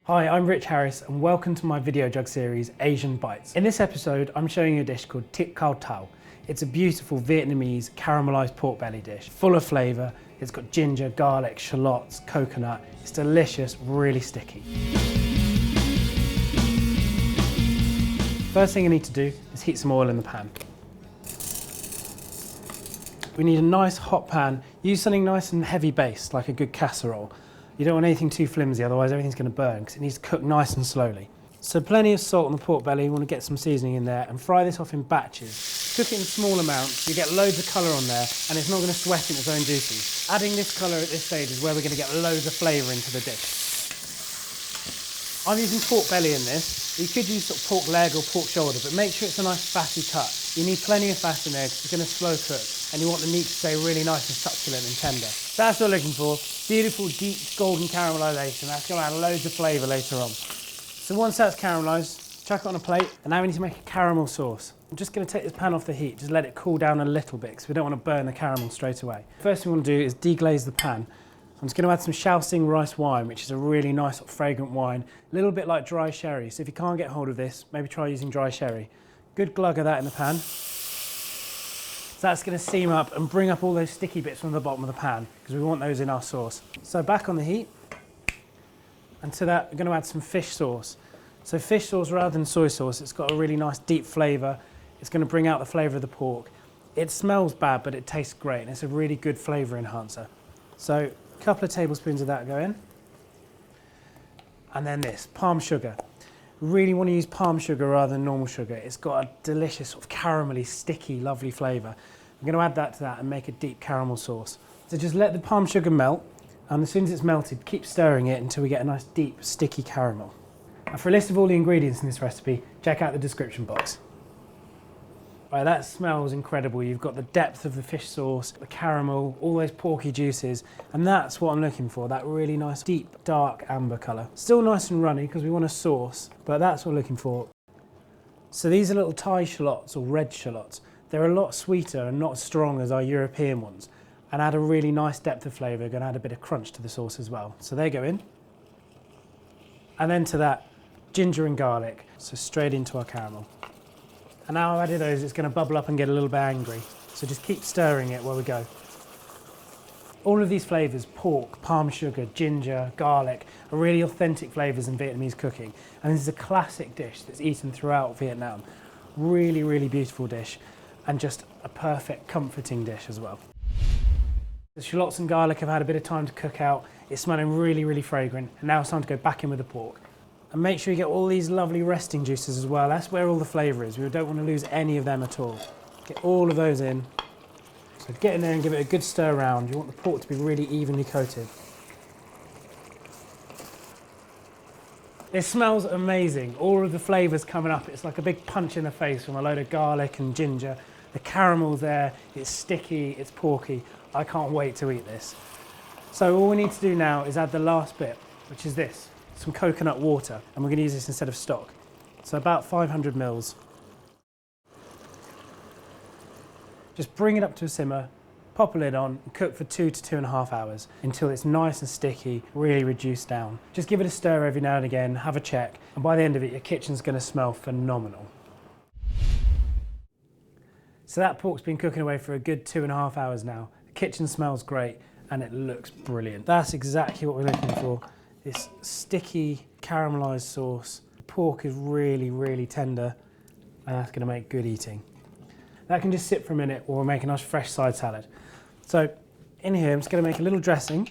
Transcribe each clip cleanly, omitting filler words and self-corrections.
Hi, I'm Rich Harris and welcome to my video jug series, Asian Bites. In this episode, I'm showing you a dish called Thịt Khao Tao. It's a beautiful Vietnamese caramelized pork belly dish, full of flavor. It's got ginger, garlic, shallots, coconut. It's delicious, really sticky. First thing you need to do is heat some oil in the pan. We need a nice hot pan. Use something nice and heavy based, like a good casserole. You don't want anything too flimsy, otherwise everything's going to burn because it needs to cook nice and slowly. So plenty of salt on the pork belly. You want to get some seasoning in there and fry this off in batches. Cook it in small amounts. You get loads of colour on there and it's not going to sweat in its own juices. Adding this colour at this stage is where we're going to get loads of flavour into the dish. I'm using pork belly in this. You could use sort of pork leg or pork shoulder, but make sure it's a nice fatty cut. You need plenty of fat in there because it's going to slow cook and you want the meat to stay really nice and succulent and tender. That's what we're looking for. Beautiful, deep, golden caramelisation. That's going to add loads of flavour later on. So once that's caramelised, chuck it on a plate, and now we need to make a caramel sauce. I'm just going to take this pan off the heat, just let it cool down a little bit because we don't want to burn the caramel straight away. First thing we want to do is deglaze the pan. I'm just going to add some Shaoxing rice wine, which is a really nice, fragrant wine, a little bit like dry sherry. So if you can't get hold of this, maybe try using dry sherry. Good glug of that in the pan. So that's going to steam up and bring up all those sticky bits from the bottom of the pan because we want those in our sauce. So back on the heat, and to that we're going to add some fish sauce. So fish sauce rather than soy sauce, it's got a really nice deep flavour. It's going to bring out the flavour of the pork. It smells bad, but it tastes great, and it's a really good flavour enhancer. So a couple of tablespoons of that go in. And then this, palm sugar. Really want to use palm sugar rather than normal sugar. It's got a delicious sort of caramelly, sticky, lovely flavour. I'm going to add that to that and make a deep caramel sauce. So just let the palm sugar melt, and as soon as it's melted, keep stirring it until we get a nice deep, sticky caramel. And for a list of all the ingredients in this recipe, check out the description box. Right, that smells incredible. You've got the depth of the fish sauce, the caramel, all those porky juices, and that's what I'm looking for, that really nice, deep, dark amber colour. Still nice and runny because we want a sauce, but that's what we're looking for. So these are little Thai shallots or red shallots. They're a lot sweeter and not as strong as our European ones, and add a really nice depth of flavour. Going to add a bit of crunch to the sauce as well. So they go in. And then to that, ginger and garlic, so straight into our caramel. And now I've added those, it's going to bubble up and get a little bit angry. So just keep stirring it while we go. All of these flavours, pork, palm sugar, ginger, garlic, are really authentic flavours in Vietnamese cooking. And this is a classic dish that's eaten throughout Vietnam. Really, really beautiful dish. And just a perfect comforting dish as well. The shallots and garlic have had a bit of time to cook out. It's smelling really, really fragrant. And now it's time to go back in with the pork. And make sure you get all these lovely resting juices as well. That's where all the flavour is. We don't want to lose any of them at all. Get all of those in. So get in there and give it a good stir around. You want the pork to be really evenly coated. It smells amazing. All of the flavours coming up. It's like a big punch in the face from a load of garlic and ginger. The caramel's there. It's sticky. It's porky. I can't wait to eat this. So all we need to do now is add the last bit, which is this. Some coconut water, and we're going to use this instead of stock. So about 500 mils. Just bring it up to a simmer, pop a lid on, and cook for 2 to 2.5 hours until it's nice and sticky, really reduced down. Just give it a stir every now and again, have a check, and by the end of it, your kitchen's going to smell phenomenal. So that pork's been cooking away for a good 2.5 hours now. The kitchen smells great, and it looks brilliant. That's exactly what we're looking for. This sticky caramelised sauce. The pork is really, really tender, and that's going to make good eating. That can just sit for a minute or we'll make a nice fresh side salad. So in here, I'm just going to make a little dressing.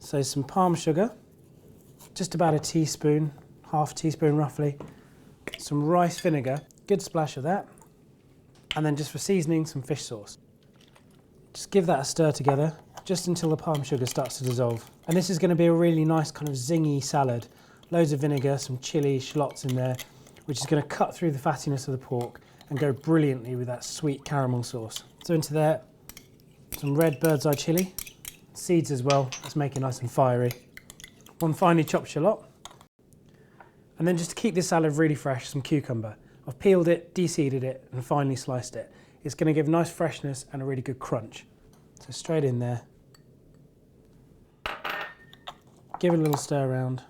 So some palm sugar, just about a teaspoon, half a teaspoon roughly. Some rice vinegar, good splash of that. And then just for seasoning, some fish sauce. Just give that a stir together, just until the palm sugar starts to dissolve. And this is going to be a really nice kind of zingy salad. Loads of vinegar, some chilli, shallots in there, which is going to cut through the fattiness of the pork and go brilliantly with that sweet caramel sauce. So into there, some red birdseye chilli, seeds as well, let's make it nice and fiery. One finely chopped shallot. And then just to keep this salad really fresh, some cucumber. I've peeled it, deseeded it, and finely sliced it. It's going to give nice freshness and a really good crunch. So straight in there. Give it a little stir around.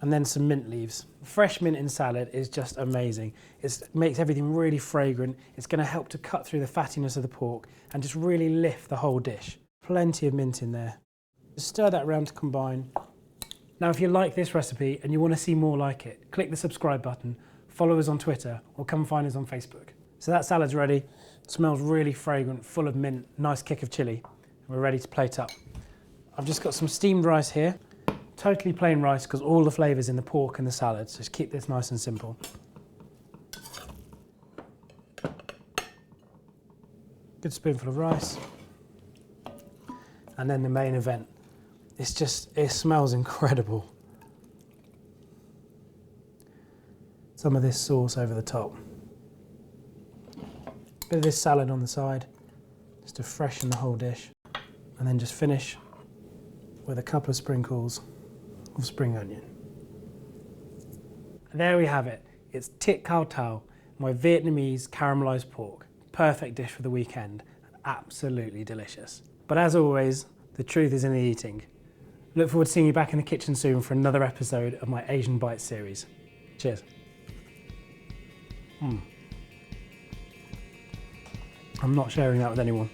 and then some mint leaves. Fresh mint in salad is just amazing. It makes everything really fragrant. It's going to help to cut through the fattiness of the pork and just really lift the whole dish. Plenty of mint in there. Just stir that around to combine. Now, if you like this recipe and you want to see more like it, click the subscribe button, follow us on Twitter, or come find us on Facebook. So that salad's ready. It smells really fragrant, full of mint, nice kick of chilli. We're ready to plate up. I've just got some steamed rice here. Totally plain rice because all the flavours in the pork and the salad, so just keep this nice and simple. Good spoonful of rice. And then the main event. It smells incredible. Some of this sauce over the top. Bit of this salad on the side, just to freshen the whole dish. And then just finish with a couple of sprinkles of spring onion. And there we have it. It's thịt kho tàu, my Vietnamese caramelised pork. Perfect dish for the weekend. Absolutely delicious. But as always, the truth is in the eating. Look forward to seeing you back in the kitchen soon for another episode of my Asian Bites series. Cheers. I'm not sharing that with anyone.